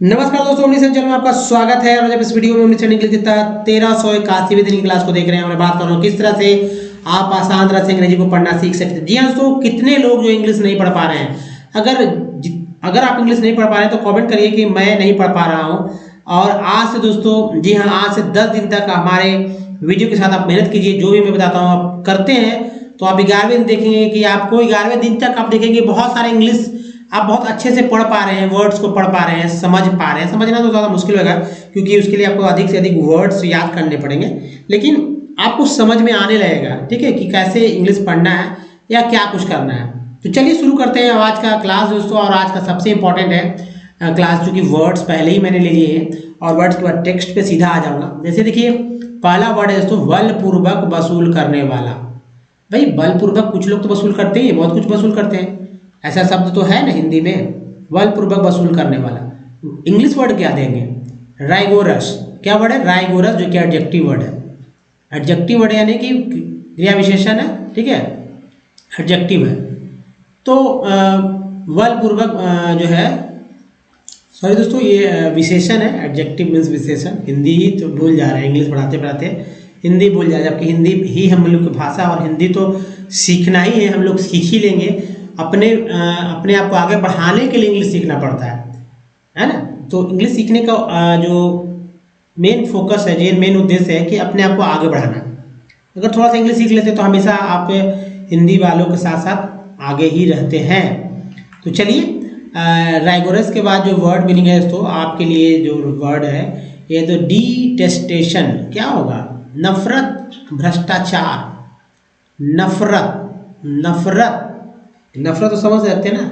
नमस्कार दोस्तों, उन्नीस चैनल में आपका स्वागत है। और जब इस वीडियो में उन्नीस इंग्लिश की 1381वीं दिन की क्लास को देख रहे हैं, मैं बात कर रहा हूँ किस तरह से आप आसान तरह से अंग्रेजी को पढ़ना सीख सकते हैं। जी हाँ दोस्तों, कितने लोग जो इंग्लिश नहीं पढ़ पा रहे हैं। अगर आप इंग्लिश नहीं पढ़ पा रहे हैं तो कमेंट करिए कि मैं नहीं पढ़ पा रहा हूँ। और आज से दोस्तों, जी हाँ, आज से 10 दिन तक हमारे वीडियो के साथ आप मेहनत कीजिए। जो भी मैं बताता हूँ आप करते हैं तो आप 11वें दिन देखेंगे कि आपको 11वें दिन तक आप देखेंगे बहुत सारे इंग्लिश आप बहुत अच्छे से पढ़ पा रहे हैं, वर्ड्स को पढ़ पा रहे हैं, समझ पा रहे हैं। समझना तो ज़्यादा मुश्किल होगा क्योंकि उसके लिए आपको अधिक से अधिक वर्ड्स याद करने पड़ेंगे, लेकिन आपको समझ में आने लगेगा, ठीक है, कि कैसे इंग्लिश पढ़ना है या क्या कुछ करना है। तो चलिए शुरू करते हैं आज का क्लास दोस्तों। और आज का सबसे इंपॉर्टेंट है क्लास, चूँकि वर्ड्स पहले ही मैंने ले लिए हैं और वर्ड्स के बाद टेक्स्ट पे सीधा आ जाऊँगा। जैसे देखिए, पहला वर्ड है दोस्तों, बलपूर्वक वसूल करने वाला। भाई बलपूर्वक कुछ लोग तो वसूल करते ही, बहुत कुछ वसूल करते हैं, ऐसा शब्द तो है ना हिंदी में, बलपूर्वक वसूल करने वाला। इंग्लिश वर्ड क्या देंगे? राइगोरस। क्या वर्ड है? राइगोरस, जो कि एडजेक्टिव वर्ड है। एडजेक्टिव वर्ड यानी कि क्रिया विशेषण है, ठीक है, एडजेक्टिव है। तो बलपूर्वक जो है, सॉरी दोस्तों, ये विशेषण है। एडजेक्टिव मीन्स विशेषण। हिंदी ही तो भूल जा रहे हैं, इंग्लिश पढ़ाते पढ़ाते हिंदी भूल जा रहे हैं, जबकि हिंदी ही हम लोग की भाषा और हिंदी तो सीखना ही है, हम लोग सीख ही लेंगे। अपने आप को आगे बढ़ाने के लिए इंग्लिश सीखना पड़ता है ना। तो इंग्लिश सीखने का जो मेन फोकस है, जो मेन उद्देश्य है कि अपने आप को आगे बढ़ाना। अगर थोड़ा सा इंग्लिश सीख लेते तो हमेशा आप हिंदी वालों के साथ साथ आगे ही रहते हैं। तो चलिए, राइगोरस के बाद जो वर्ड मीनिंग है दोस्तों आपके लिए, जो वर्ड है ये तो डिटेस्टेशन। क्या होगा? नफरत, भ्रष्टाचार। नफरत तो समझ सकते हैं ना।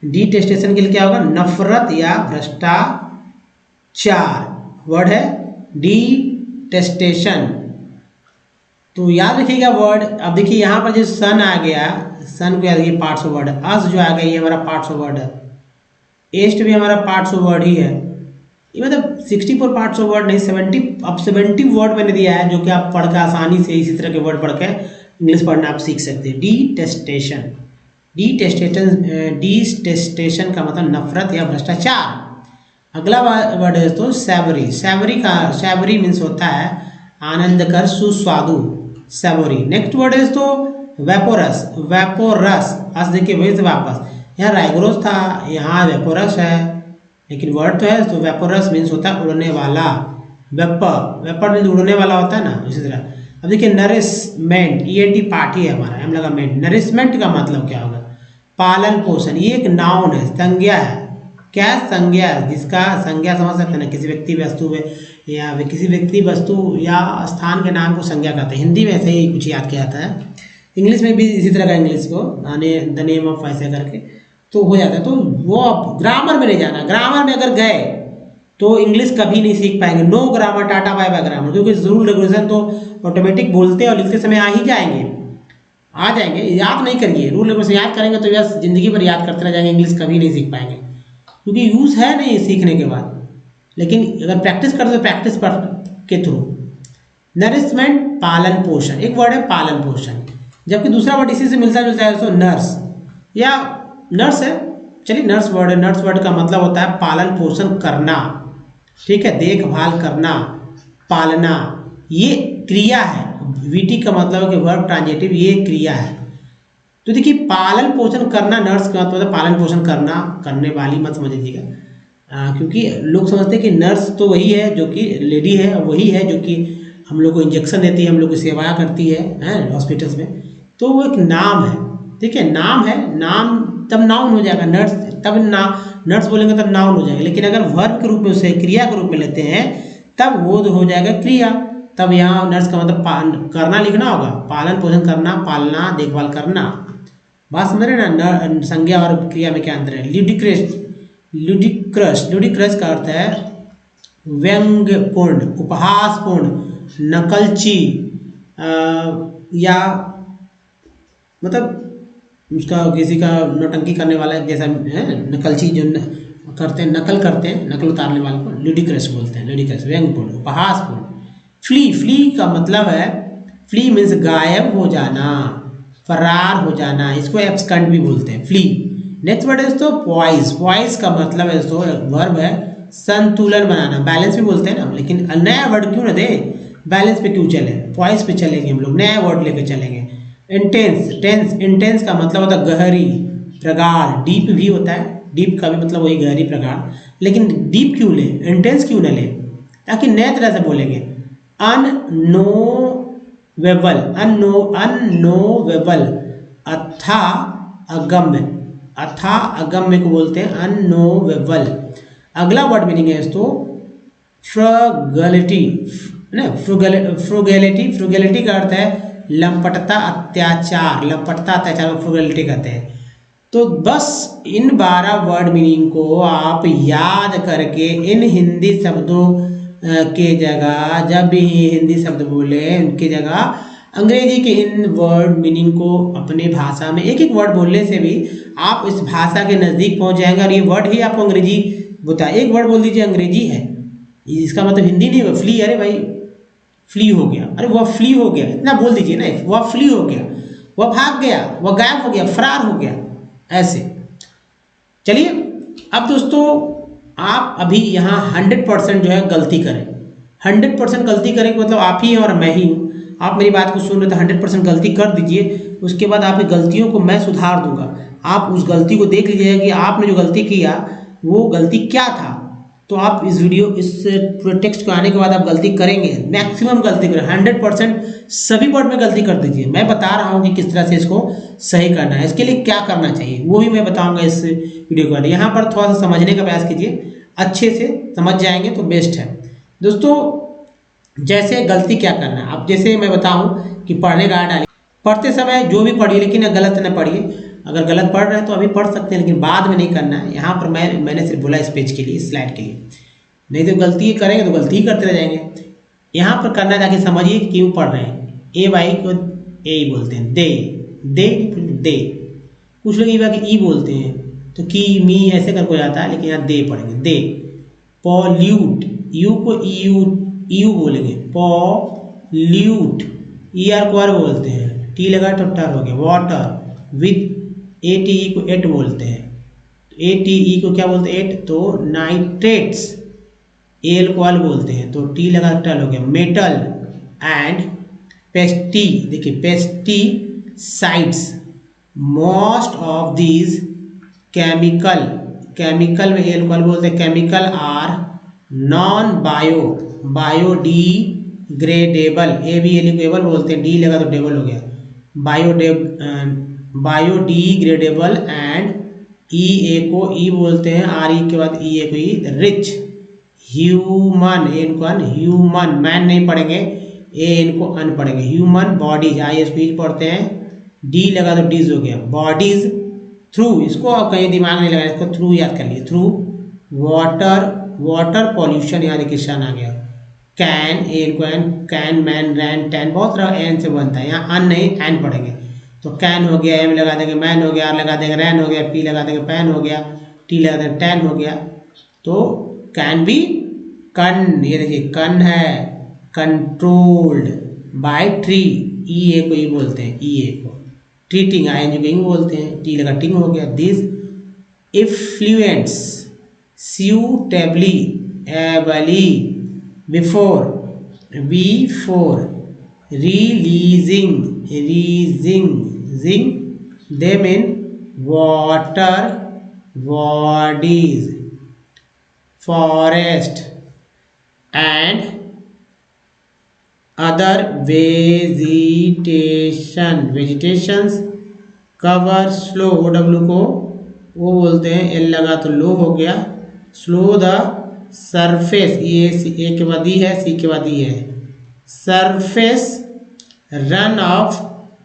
डिटेस्टेशन के लिए क्या होगा? नफरत या भ्रष्टाचार। वर्ड है डिटेस्टेशन। तो याद रखिएगा वर्ड। अब देखिए यहाँ पर जो सन आ गया, सन को याद रखिए पार्ट्स ऑफ वर्ड है। अस जो आ गया ये हमारा पार्ट्स ऑफ वर्ड है। एस्ट भी हमारा पार्ट्स ऑफ वर्ड ही है। ये मतलब 64 पार्ट्स ऑफ वर्ड नहीं, 70 वर्ड मैंने दिया है, जो कि आप पढ़ के आसानी से इसी तरह के वर्ड पढ़ के इंग्लिश पढ़ना आप सीख सकते हैं। डिटेस्टेशन का मतलब नफरत या भ्रष्टाचार। अगला वर्ड है दोस्तों सैवरी। सैवरी मीन्स होता है आनंदकर, सुस्वादु, सैवरी। नेक्स्ट वर्ड है दोस्तों वेपोरस। अस देखिए वही से वापस, यहाँ राइगोरस था, यहाँ वेपोरस है, लेकिन वर्ड तो है तो वेपोरस मीन्स होता है उड़ने वाला। वेपर मीन्स उड़ने वाला होता है ना, इसी तरह। अब देखिए नरिशमेंट, ENT पार्ट ही है हमारा, एम लगा मेंट। नरिशमेंट का मतलब क्या होगा? पालन पोषण। ये एक नाउन है, संज्ञा है। क्या संज्ञा? जिसका संज्ञा समझ सकते हैं ना, किसी व्यक्ति वस्तु में या किसी व्यक्ति वस्तु या स्थान के नाम को संज्ञा कहते हैं। हिंदी में ऐसे ही कुछ याद किया जाता है, इंग्लिश में भी इसी तरह का इंग्लिश को द नेम ऑफ ऐसे करके तो हो जाता है। तो वो आप ग्रामर में नहीं जाना। ग्रामर में अगर गए तो इंग्लिश कभी नहीं सीख पाएंगे। No grammar, tata bye bye grammar, क्योंकि रूल रेगुलेशन तो ऑटोमेटिक बोलते और लिखते समय आ जाएंगे। याद नहीं करिए, रूल रेगुलेशन याद करेंगे तो बस जिंदगी भर याद करते रह जाएंगे, इंग्लिश कभी नहीं सीख पाएंगे, क्योंकि यूज़ है नहीं सीखने के बाद। लेकिन अगर प्रैक्टिस करते तो प्रैक्टिस के थ्रू। नरिशमेंट, पालन पोषण, एक वर्ड है पालन पोषण, जबकि दूसरा वर्ड इसी से मिलता जुलता है, तो नर्स या नर्स है। चलिए नर्स वर्ड है। नर्स वर्ड का मतलब होता है पालन पोषण करना, ठीक है, देखभाल करना, पालना। ये क्रिया है। VT का मतलब है कि वर्ब ट्रांजिटिव, ये क्रिया है। तो देखिए पालन पोषण करना, नर्स का मतलब पालन पोषण करना, करने वाली मत समझ लीजिएगा, क्योंकि लोग समझते हैं कि नर्स तो वही है जो कि लेडी है, वही है जो कि हम लोग को इंजेक्शन देती है, हम लोग की सेवा करती है हॉस्पिटल्स में। तो वो एक नाम है, ठीक है, नाम है। नाम तब नाउन हो जाएगा, नर्स तब नर्स बोलेंगे तब नाउन हो जाएगा। लेकिन अगर वर्ब के रूप में उसे क्रिया के रूप में लेते हैं तब वो हो जाएगा क्रिया। तब यहाँ नर्स का मतलब करना लिखना होगा, पालन पोषण करना, पालना, देखभाल करना। बात समझ रहे ना, संज्ञा और क्रिया में क्या अंतर है? लुडिक्रस का अर्थ है व्यंग्यपूर्ण, उपहासपूर्ण, नकलची, या मतलब उसका किसी का नौटंकी करने वाला जैसा है। नकलची जो करते हैं, नकल करते हैं, नकल उतारने वाले को लुडिक्रस बोलते हैं। लुडिक्रस व्यंग्यपूर्ण, उपहासपूर्ण। फ्ली का मतलब है, फ्ली मीन्स गायब हो जाना, फरार हो जाना, इसको एब्सकंड भी बोलते हैं, फ्ली। नेक्स्ट वर्ड है दोस्तों पॉइज। पॉइज का मतलब है दोस्तों वर्ब है संतुलन बनाना, बैलेंस भी बोलते हैं ना, लेकिन नया वर्ड क्यों ना दे, बैलेंस पे क्यों चले, वॉइस पे चलेंगे हम लोग, नया वर्ड लेके चलेंगे। इंटेंस, टेंस, इंटेंस का मतलब होता है गहरी, प्रगाढ़, डीप भी होता है, डीप का भी मतलब वही गहरी प्रगाढ़, लेकिन डीप क्यों ले, इंटेंस क्यों ना ले, ताकि नए तरह से बोलेंगे। अननोवेबल, अननोवेबल, अथा अगम्य, अथा अगम्य को बोलते हैं अननोवेबल। अगला वर्ड मीनिंग है इसको फ्रगलिटी, ना फ्रुगैलिटी, फ्रुगैलिटी का अर्थ है लंपटता, अत्याचार, लंपटता अत्याचार को फ्रुगैलिटी कहते हैं। तो बस इन 12 वर्ड मीनिंग को आप याद करके इन हिंदी शब्दों के जगह, जब भी हिंदी शब्द बोले उनकी जगह अंग्रेजी के इन वर्ड मीनिंग को अपने भाषा में एक एक वर्ड बोलने से भी आप इस भाषा के नज़दीक पहुंच जाएंगे और ये वर्ड ही आपको अंग्रेजी बताए। एक वर्ड बोल दीजिए अंग्रेजी है, इसका मतलब हिंदी नहीं होगा, फ्ली, अरे भाई फ्ली हो गया, अरे वह फ्ली हो गया, इतना बोल दीजिए ना, वह फ्ली हो गया, वह भाग गया, वह गायब हो गया, फरार हो गया, ऐसे। चलिए अब दोस्तों आप अभी यहाँ 100% जो है गलती करें, 100% गलती करें मतलब आप ही हैं और मैं ही हूँ। आप मेरी बात को सुन रहे तो 100% गलती कर दीजिए, उसके बाद आपकी गलतियों को मैं सुधार दूंगा। आप उस गलती को देख लीजिएगा कि आपने जो गलती किया वो गलती क्या था, तो आप इस वीडियो, इस पूरे टेक्स्ट को आने के बाद आप गलती करेंगे, मैक्सिमम गलती करें, 100% सभी वर्ड में गलती कर दीजिए। मैं बता रहा हूँ कि किस तरह से इसको सही करना है, इसके लिए क्या करना चाहिए वो भी मैं बताऊँगा इस वीडियो के बाद। यहाँ पर थोड़ा सा समझने का प्रयास कीजिए, अच्छे से समझ जाएंगे तो बेस्ट है। दोस्तों जैसे गलती क्या करना है, अब जैसे मैं बताऊँ कि पढ़ने का डालिए, पढ़ते समय जो भी पढ़िए लेकिन गलत न पढ़िए, अगर गलत पढ़ रहे हैं तो अभी पढ़ सकते हैं लेकिन बाद में नहीं करना है। यहाँ पर मैंने सिर्फ बोला इस पेज के लिए, इस स्लाइड के लिए, नहीं तो गलती करेंगे तो गलती ही करते रह जाएंगे। यहाँ पर करना ताकि समझिए कि क्यों पढ़ रहे हैं। ए वाई को ए ही बोलते हैं, दे, दे, दे, कुछ लोग ई कि ई बोलते हैं तो की मी ऐसे कर को जाता है, लेकिन यहाँ दे पढ़ेंगे, दे। पॉल्यूट, यू को यू बोलेंगे, पॉल्यूट, ई आर को आर बोलते हैं, टी लगा तो टर हो गया, water. With A T E को एट बोलते हैं, ए टी ई को क्या बोलते हैं, एट, तो नाइट्रेट्स, एल को अल बोलते हैं तो टी लगा टल हो गया, मेटल। एंड पेस्टी, देखिए pesticides, most of these chemical, chemical में एल को अल बोलते हैं, chemical are non biodegradable, A B L को एबल बोलते हैं, डी लगा तो डेबल हो गया, बायोडिग्रेडेबल। एंड ई ए को ई बोलते हैं, आर ई के बाद ई ए को ई, रिच। ह्यूमन, ए इनको अन, ह्यूमन, मैन नहीं पढ़ेंगे, ए इनको अन पढ़ेंगे, human bodies, I S P पढ़ते हैं, डी लगा तो डीज हो गया, बॉडीज। थ्रू, इसको आप कहीं दिमाग नहीं लगाए, इसको थ्रू याद कर लिए, थ्रू। वाटर, वाटर पॉल्यूशन, यहाँ देखिए शन आ गया। कैन, ए इनको N, can, man, ran, tan, बहुत तरह एन से बनता है, यहाँ अन नहीं एन पढ़ेंगे, तो कैन हो गया, एम लगा देंगे, मैन हो गया, आर लगा देंगे, रैन हो गया, पी लगा देंगे, पैन हो गया, टी लगा देंगे, टैन हो गया। तो कैन बी कन, ये देखिए कन है, कंट्रोल्ड बाय ट्री, ई ए को ई बोलते हैं, ई ए को। ट्रीटिंग, आई एन जी को इंग बोलते हैं, टी लगा टिंग हो गया। This effluents, suitably, ably, before, releasing them in water bodies, forest and other vegetations cover slow, OW को वो बोलते हैं, एल लगा तो लो हो गया, स्लो द सरफेस, ए के बाद ई है, सी के बाद ई है, surface run of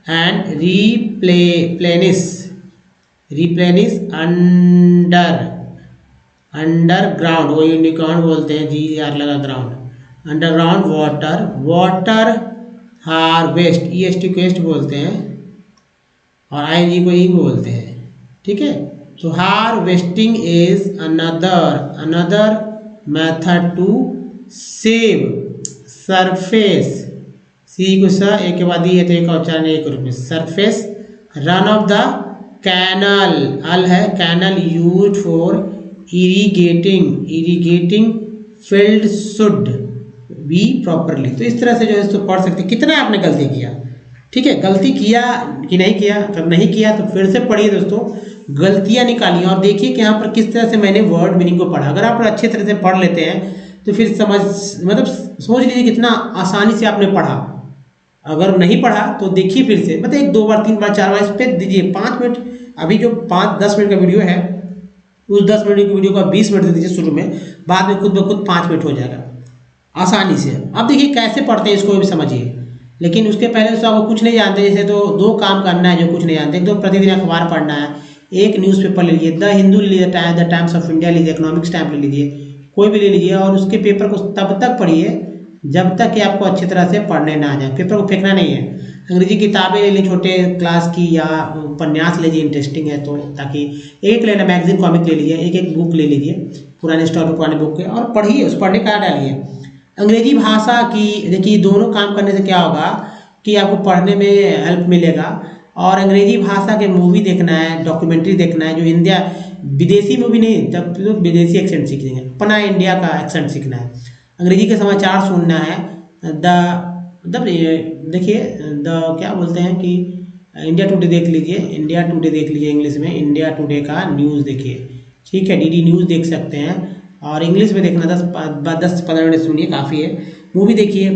and replenish underground, वो यूनिकॉर्न बोलते हैं, जी आर लगा ground, underground water harvest, E S T को एस्ट बोलते हैं और आई जी को ई बोलते हैं, ठीक है। तो harvesting is another method to save surface, सी को स ए के बाद ये तो एक उच्चारण एक रूप में, surface run off the canal, अल है, canal use for irrigating field should be properly. तो इस तरह से जो है इसको पढ़ सकते हैं। कितना आपने गलती किया, ठीक है, गलती किया कि नहीं किया। अगर नहीं किया तो फिर से पढ़िए दोस्तों, गलतियां निकालिए और देखिए कि यहाँ पर किस तरह से मैंने वर्ड मीनिंग को पढ़ा। अगर आप अच्छे तरह से पढ़ लेते हैं तो फिर मतलब सोच लीजिए कितना आसानी से आपने पढ़ा। अगर नहीं पढ़ा तो देखिए फिर से, मतलब 1 2 बार 3 बार 4 बार इस पर दीजिए 5 मिनट। अभी जो 5-10 मिनट का वीडियो है उस 10 मिनट की वीडियो को 20 मिनट दे दीजिए शुरू में, बाद में खुद ब खुद 5 मिनट हो जाएगा आसानी से। अब देखिए कैसे पढ़ते हैं इसको भी समझिए। लेकिन उसके पहले दोस्तों आपको कुछ नहीं जानते, जैसे तो 2 काम करना है जो कुछ नहीं जानते। एक तो प्रतिदिन अखबार पढ़ना है, एक न्यूज़पेपर ले लीजिए, द हिंदू ले लीजिए, द टाइम्स ऑफ इंडिया लीजिए, इकोनॉमिक्स टाइम ले लीजिए, कोई भी ले लीजिए और उसके पेपर को तब तक पढ़िए जब तक कि आपको अच्छी तरह से पढ़ने ना आ जाए। पेपर को फेंकना नहीं है। अंग्रेजी किताबें ले लीजिए छोटे क्लास की या उपन्यास ले लीजिए, इंटरेस्टिंग है तो, ताकि एक लेना मैगजीन कॉमिक ले लीजिए, एक बुक ले लीजिए पुराने स्टॉक में पुराने बुक के और पढ़िए, उस पढ़ने का डालिए। अंग्रेजी भाषा की देखिए दोनों काम करने से क्या होगा कि आपको पढ़ने में हेल्प मिलेगा। और अंग्रेजी भाषा के मूवी देखना है, डॉक्यूमेंट्री देखना है, जो इंडिया विदेशी मूवी नहीं, तब तो विदेशी एक्सेंट सीखेंगे, अपना इंडिया का एक्सेंट सीखना है। अंग्रेजी के समाचार सुनना है, देखिए क्या बोलते हैं कि इंडिया टुडे देख लीजिए, इंडिया टुडे देख लीजिए इंग्लिश में, इंडिया टुडे का न्यूज़ देखिए, ठीक है, डीडी न्यूज़ देख सकते हैं। और इंग्लिश में देखना 10-15 मिनट सुनिए, काफ़ी है। मूवी देखिए,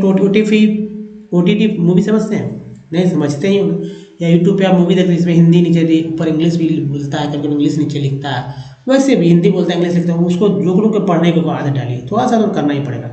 OTT मूवी समझते हैं, नहीं समझते ही होंगे, या यूट्यूब पे आप मूवी देखते हैं इसमें हिंदी नीचे ऊपर इंग्लिश भी बोलता है, कभी इंग्लिश नीचे लिखता है, वैसे भी हिंदी बोलता है इंग्लिश लिखता है, उसको रोक के पढ़ने को आदत डालिए। थोड़ा सा तो करना ही पड़ेगा,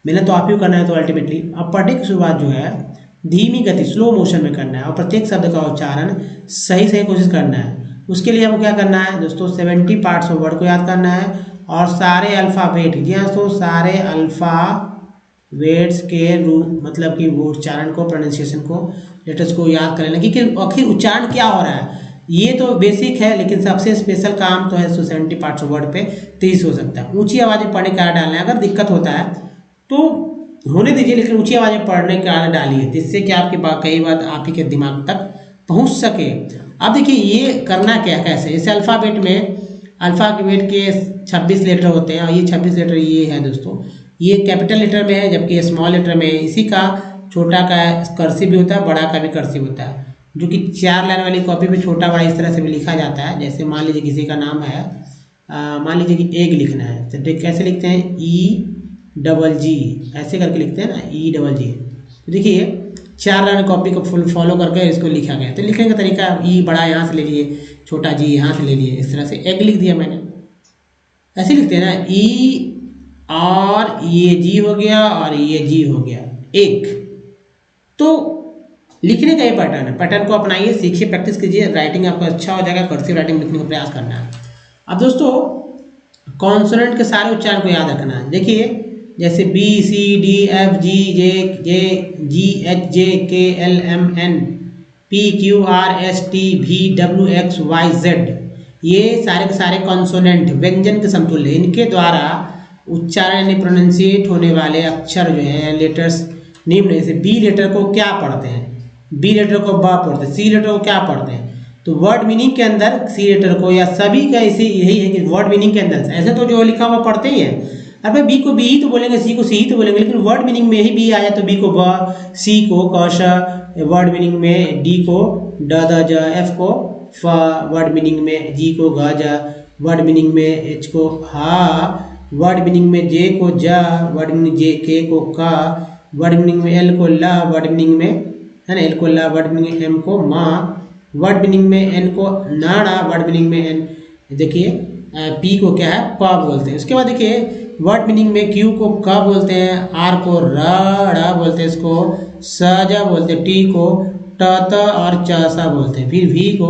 मेहनत तो आप ही करना है। तो अल्टीमेटली अब पढ़ने की शुरुआत जो है धीमी गति स्लो मोशन में करना है और प्रत्येक शब्द का उच्चारण सही कोशिश करना है। उसके लिए आपको क्या करना है दोस्तों, 70 पार्ट्स ऑफ वर्ड को याद करना है और सारे अल्फ़ाबेट, जी हाँ दोस्तों, सारे अल्फ़ाबेट्स के रूप मतलब कि वो उच्चारण को, प्रोनाउंसिएशन को, लेटर्स को याद कर लेना कि आखिर उच्चारण क्या हो रहा है। ये तो बेसिक है, लेकिन सबसे स्पेशल काम तो है 70 पार्ट्स ऑफ वर्ड पे 30 हो सकता है। ऊंची आवाज़ में पढ़ने का डालना है। अगर दिक्कत होता है तो होने दीजिए, लेकिन ऊंची आवाज़ में पढ़ने का डालिए, जिससे कि आपकी कई बात आप ही के दिमाग तक पहुंच सके। अब देखिए ये करना क्या, कैसे, जैसे अल्फ़ाबेट में अल्फ़ाबेट के 26 लेटर होते हैं और ये 26 लेटर ये है दोस्तों, ये कैपिटल लेटर में है जबकि स्मॉल लेटर में है। इसी का छोटा का कर्सिव भी होता है, बड़ा का भी कर्सिव होता है, जो कि 4 लाइन वाली कॉपी पे छोटा बड़ा इस तरह से भी लिखा जाता है। जैसे मान लीजिए किसी का नाम है, मान लीजिए कि एग लिखना है तो कैसे लिखते हैं, EGG ऐसे करके लिखते हैं ना, EGG। तो देखिए 4 लाइन कॉपी को फुल फॉलो करके इसको लिखा गया। तो लिखने का तरीका, ई बड़ा यहाँ से ले लिए, छोटा जी यहाँ से ले लिए, इस तरह से एग लिख दिया मैंने, ऐसे लिखते हैं ना, E और ये जी हो गया और ये जी हो गया, एक। तो लिखने का ये पैटर्न है, पैटर्न को अपनाइए, सीखिए, प्रैक्टिस कीजिए, राइटिंग आपका अच्छा हो जाएगा। कर्सिव राइटिंग लिखने का प्रयास करना है। अब दोस्तों कॉन्सोनेंट के सारे उच्चारण को याद रखना है। देखिए जैसे BCDFGHKLMNPQRSTVWXYZ, ये सारे के सारे कॉन्सोनेंट व्यंजन के समतुल्य, इनके द्वारा उच्चारण यानी प्रोनाउंसिएट होने वाले अक्षर जो है, लेटर्स निम्न। जैसे बी लेटर को क्या पढ़ते हैं, बी लेटर को ब पढ़ते हैं, सी लेटर को क्या पढ़ते हैं। तो वर्ड मीनिंग के अंदर सी लेटर को, या सभी का इसी यही है कि वर्ड मीनिंग के अंदर ऐसे तो जो लिखा हुआ पढ़ते ही है। अब भाई बी को बी ही तो बोलेंगे, सी को सी ही तो बोलेंगे, लेकिन वर्ड मीनिंग में ही बी आया तो बी को ब, सी को क श, वर्ड मीनिंग में डी को ड द ज, एफ को फ, वर्ड मीनिंग में जी को ग ज, वर्ड मीनिंग में एच को हा, वर्ड मीनिंग में जे को ज, वर्ड मीनिंग जे के को का, वर्ड मीनिंग में एल को ला, वर्ड मीनिंग में है ना एल को ला, वर्ड मीनिंग एम को मा, वर्ड मीनिंग में एन को नाड़ा, वर्ड मीनिंग में एन देखिए पी को क्या है प बोलते हैं। उसके बाद देखिए वर्ड मीनिंग में क्यू को क बोलते हैं, आर को र बोलते हैं, इसको स ज बोलते हैं, टी को ट त और च सा बोलते हैं, फिर वी को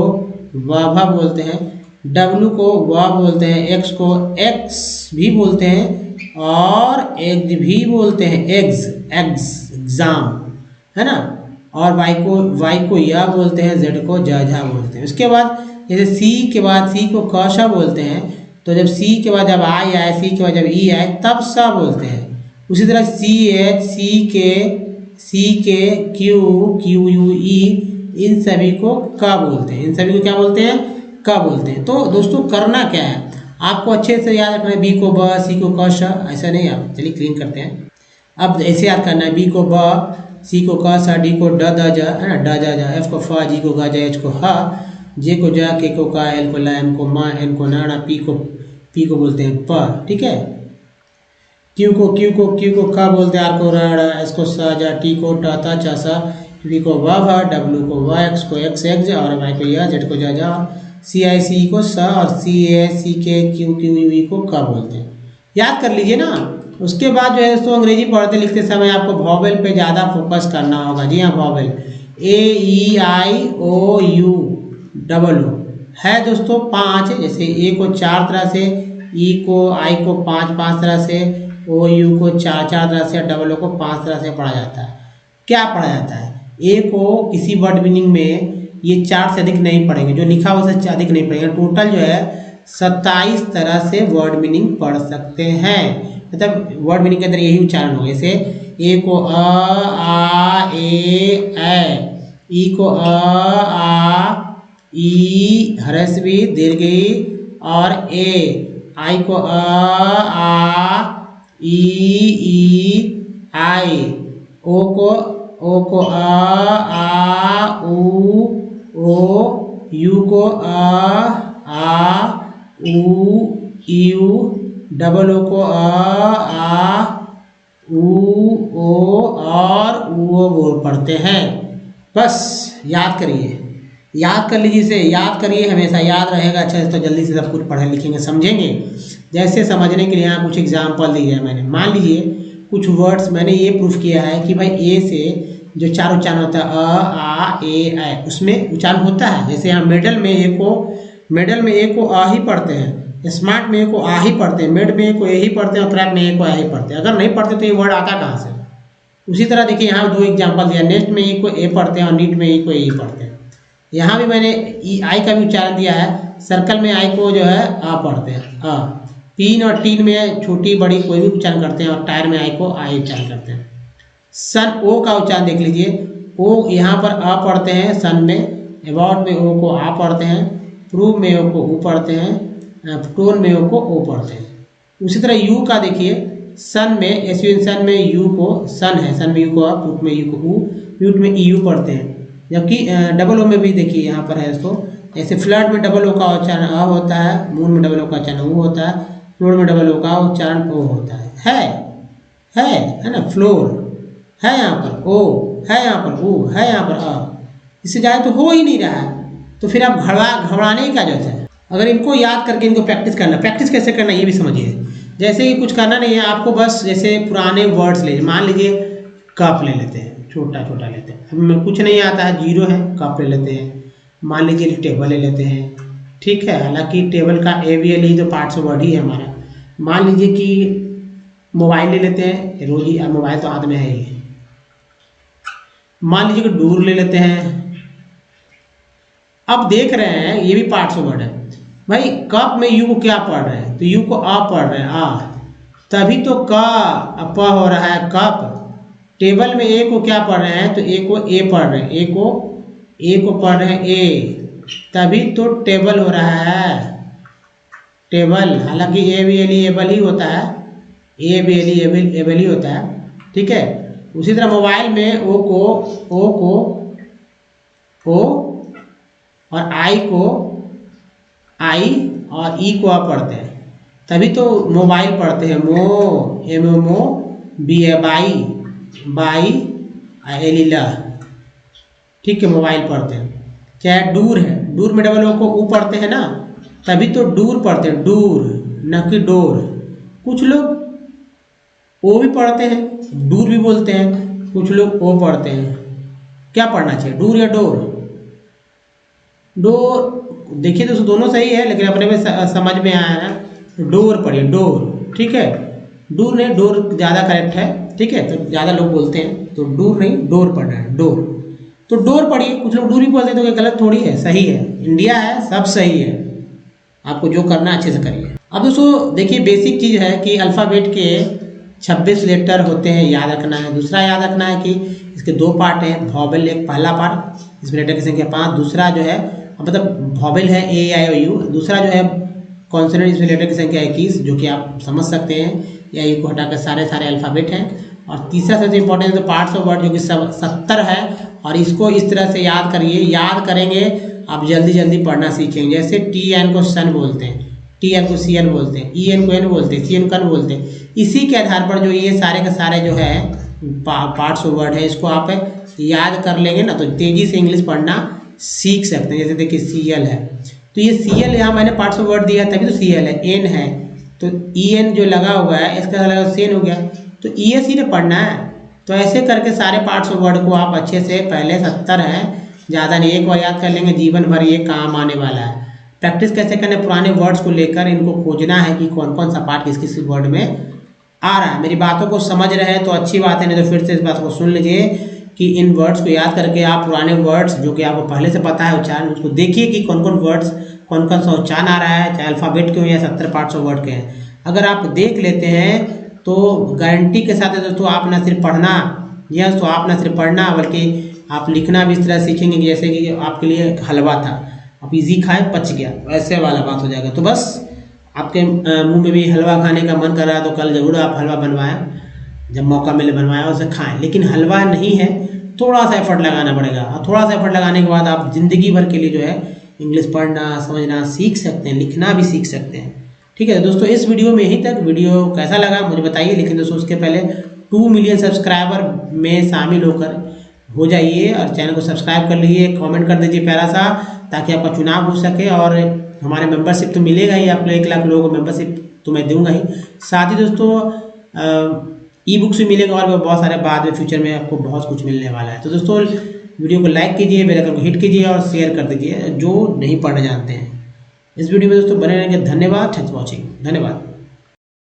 व भ बोलते हैं, डब्लू को व बोलते हैं, एक्स को एक्स भी बोलते हैं और एग्ज भी बोलते हैं, एग्ज एग्जाम है ना, और वाई को या बोलते हैं, जेड को जा बोलते हैं। उसके बाद जैसे सी के बाद सी को क श बोलते हैं, तो जब सी के बाद जब आई आए, सी के बाद जब ई आए तब सा बोलते हैं। उसी तरह सी एच, सी के क्यू यू ई, इन सभी को का बोलते हैं, इन सभी को क्या बोलते हैं, का बोलते हैं। तो दोस्तों करना क्या है, आपको अच्छे से याद रखना है बी को ब, सी को क, श, ऐसा नहीं। आप चलिए क्लीन करते हैं। अब ऐसे याद करना है बी को ब, सी को क, स, डी को ड, द, ज, है ना, ड, ज, एफ को फ, जी को ग, ज, एच को ह, जे को ज, के को का, एल को ल, एम को म, एन को न, पी को बोलते हैं प, ठीक है। क्यू को क बोलते हैं, आर को र, एस को स, ज, टी को ट, त, च, स, वी को व, डब्ल्यू को व, एक्स को एक्स, और वाई को य, जेड को ज, सी आई सी को स, और सी ए सी के क्यू यू को क बोलते हैं। याद कर लीजिए ना। उसके बाद जो है दोस्तों अंग्रेजी पढ़ते लिखते समय आपको वॉवेल पे ज़्यादा फोकस करना होगा। जी हाँ, वॉवेल ए ई आई ओ यू डबल ओ है दोस्तों 5, जैसे ए को 4 तरह से, ई को आई को 5 तरह से, ओ यू को 4 तरह से, डबल ओ को 5 तरह से पढ़ा जाता है। क्या पढ़ा जाता है? ए को किसी वर्ड मीनिंग में ये 4 से अधिक नहीं पढ़ेंगे, जो लिखा हुआ उससे अधिक नहीं पढ़ेंगे। टोटल जो है 27 तरह से वर्ड मीनिंग पढ़ सकते हैं। मतलब वर्ड मीनिंग के अंदर यही उच्चारण होगा। जैसे ए को अ आ ए, ई को अ आ ई ह्रस्वी दीर्घई और ए, आई को अ आ ई आई, ओ को अ आ उ ओ, यू को आ उ यू, डबल ओ को आ उ ओ और उ बोल पढ़ते हैं। बस याद करिए, याद कर लीजिए, इसे याद करिए, हमेशा याद रहेगा। अच्छा से तो जल्दी से सब कुछ पढ़े लिखेंगे, समझेंगे। जैसे समझने के लिए यहाँ कुछ एग्जाम्पल दिए है मैंने। मान लीजिए कुछ वर्ड्स मैंने ये प्रूफ किया है कि भाई ए से जो 4 उच्चारण होता है अ आ ए ऐ, उसमें उच्चारण होता है। जैसे यहाँ मेडल में ए को आ ही पढ़ते हैं, स्मार्ट में ए को आ ही पढ़ते हैं, मेड में ए को ए ही पढ़ते हैं और क्रैप में ए को आ ही पढ़ते हैं। अगर नहीं पढ़ते तो ये वर्ड आता कहाँ से? उसी तरह देखिए यहाँ 2 एग्जाम्पल दिया, नेक्स्ट में ए को ए पढ़ते हैं और नीट में ए को ए ही पढ़ते हैं। यहाँ भी मैंने आई का भी उच्चारण दिया है, सर्कल में आई को जो है आ पढ़ते हैं आ, पिन और टीन में छोटी बड़ी कोई भी उच्चारण करते हैं, और टायर में आई को आई उच्चारण करते हैं। सन ओ का उच्चारण देख लीजिए, ओ यहाँ पर आ पढ़ते हैं सन में, अबाउट में ओ को आ पढ़ते हैं, प्रूव में ओ को ऊ पढ़ते हैं, टोन में ओ को ओ पढ़ते हैं। उसी तरह यू का देखिए, सन में एसयूएन सन में यू को सन है, सन में यू को आ, पुट में यू को ऊ, म्यूट में यू पढ़ते हैं। जबकि डबल ओ में भी देखिए यहाँ पर है इसको, ऐसे फ्लड में डबल ओ का उच्चारण अ होता है, मून में डबल ओ का उच्चारण ऊ होता है, फ्लोर में डबल ओ का उच्चारण ओ होता है ना। फ्लोर है यहाँ पर, ओ है यहाँ पर, ऊ है यहाँ पर, अ, इससे ज़्यादा तो हो ही नहीं रहा है। तो फिर आप घबराने की क्या जरूरत है? अगर इनको याद करके इनको प्रैक्टिस करना, प्रैक्टिस कैसे करना ये भी समझिए। जैसे कि कुछ करना नहीं है आपको, बस जैसे पुराने वर्ड्स ले, मान लीजिए कप ले लेते हैं, छोटा लेते हैं, हमें कुछ नहीं आता है, 0 है, कप ले लेते हैं। मान लीजिए टेबल ले लेते हैं, ठीक है, हालांकि टेबल का एवीएल ही तो पार्ट्स वर्ड ही है हमारा। मान लीजिए कि मोबाइल ले लेते हैं, रोज ही मोबाइल तो हाथ में है ही। मान लीजिए कि डोर ले लेते हैं। अब देख रहे हैं ये भी पार्ट्स वर्ड है भाई। कप में यू को क्या पढ़ रहे हैं? तो यू को आ पढ़ रहे हैं, आ, तभी तो का प हो रहा है कप। टेबल में ए को क्या पढ़ रहे हैं? तो ए को ए पढ़ रहे हैं, ए को पढ़ रहे हैं ए, तभी तो टेबल हो रहा है, टेबल। हालांकि A B L E able ही होता है, A B L E able ही होता है, ठीक है। उसी तरह मोबाइल में ओ को ओ और आई को आई और ई को आ पढ़ते हैं, तभी तो मोबाइल पढ़ते हैं, मो एम ओ बी ए बाई एलिला, ठीक है, मोबाइल पढ़ते हैं। क्या डूर है, डूर में डबल ओ को ऊ पढ़ते हैं ना, तभी तो डूर पढ़ते हैं, डूर न कि डोर। कुछ लोग ओ भी पढ़ते हैं, डूर भी बोलते हैं, कुछ लोग ओ पढ़ते हैं। क्या पढ़ना चाहिए, डूर या डोर? डोर देखिए दोस्तों दोनों सही है, लेकिन अपने में समझ में आया ना, डोर पढ़िए, डोर, ठीक है। डूर नहीं, डोर ज़्यादा करेक्ट है, ठीक है, तो ज़्यादा लोग बोलते हैं, तो डूर नहीं, डोर पढ़ना है, डोर। तो डोर पढ़िए, कुछ लोग डूर ही बोलते हैं, तो क्या गलत थोड़ी है, सही है, इंडिया है, सब सही है। आपको जो करना है अच्छे से करिए। अब दोस्तों देखिए बेसिक चीज़ है कि अल्फ़ाबेट के 26 लेटर होते हैं, याद रखना है। दूसरा याद रखना है कि इसके 2 पार्ट हैं, वॉवेल एक पहला पार्ट, इसमें लेटर की संख्या 5, दूसरा जो है मतलब वॉवेल है ए आई ओ यू, दूसरा जो है कॉन्सोनेंट इसमें लेटर की संख्या 21 जो कि आप समझ सकते हैं, या यू को हटाकर सारे अल्फ़ाबेट हैं। और तीसरा सबसे इंपॉर्टेंट तो पार्ट्स ऑफ वर्ड जो कि 70 है, और इसको इस तरह से याद करिए, याद करेंगे आप जल्दी जल्दी पढ़ना सीखेंगे। जैसे टी एन को सन बोलते हैं, टी एन को सी एन बोलते हैं, ई एन को एन बोलते हैं, सी एन को एन बोलते हैं। इसी के आधार पर जो ये सारे के सारे जो है पार्ट्स ऑफ वर्ड है, इसको आप याद कर लेंगे ना तो तेज़ी से इंग्लिश पढ़ना सीख सकते हैं। जैसे देखिए सी एल है, तो ये सी एल यहाँ मैंने पार्ट्स ऑफ वर्ड दिया तभी तो सी एल है। एन है तो ई एन जो लगा हुआ है इसका लगा सेन हो गया, तो ई एस ही ने पढ़ना है। तो ऐसे करके सारे पार्ट्स ऑफ वर्ड को आप अच्छे से, पहले 70 है, ज़्यादा नहीं, एक बार याद कर लेंगे, जीवन भर ये काम आने वाला है। प्रैक्टिस कैसे करना है, पुराने वर्ड्स को लेकर इनको खोजना है कि कौन कौन सा पार्ट किस किस वर्ड में आ रहा है। मेरी बातों को समझ रहे हैं तो अच्छी बात है, नहीं तो फिर से इस बात को सुन लीजिए कि इन वर्ड्स को याद करके आप पुराने वर्ड्स जो कि आपको पहले से पता है उच्चारण, उसको देखिए कि कौन कौन वर्ड्स, कौन कौन सा उच्चारण आ रहा है, चाहे अल्फ़ाबेट के हो या 70 पार्ट्स ऑफ वर्ड के हैं। अगर आप देख लेते हैं तो गारंटी के साथ है दोस्तों, आप ना सिर्फ पढ़ना, यस तो आप ना सिर्फ पढ़ना बल्कि आप लिखना भी इस तरह सीखेंगे कि जैसे कि आपके लिए हलवा था, आप इजी खाए पच गया, वैसे वाला बात हो जाएगा। तो बस आपके मुंह में भी हलवा खाने का मन कर रहा है तो कल ज़रूर आप हलवा बनवाएं, जब मौका मिले बनवाएं और उसे खाएं। लेकिन हलवा नहीं है, थोड़ा सा एफर्ट लगाना पड़ेगा, और थोड़ा सा एफर्ट लगाने के बाद आप ज़िंदगी भर के लिए जो है इंग्लिश पढ़ना समझना सीख सकते हैं, लिखना भी सीख सकते हैं। ठीक है दोस्तों, इस वीडियो में यहीं तक। वीडियो कैसा लगा मुझे बताइए, लेकिन दोस्तों उसके पहले 2 मिलियन सब्सक्राइबर में शामिल होकर हो जाइए और चैनल को सब्सक्राइब कर लीजिए, कमेंट कर दीजिए प्यारा सा, ताकि आपका चुनाव हो सके। और हमारे मेंबरशिप तो मिलेगा ही, आपको 1 लाख लोगों को मेंबरशिप तो मैं दूंगा ही। साथ ही दोस्तों ई बुक्स भी मिलेगा, और बहुत सारे बाद में फ्यूचर में आपको बहुत कुछ मिलने वाला है। तो दोस्तों वीडियो को लाइक कीजिए, बेल आइकन को हिट कीजिए और शेयर कर दीजिए जो नहीं पढ़ना जानते हैं। इस वीडियो में दोस्तों बने रहेंगे। धन्यवाद, थैंक्स फॉर वॉचिंग, धन्यवाद।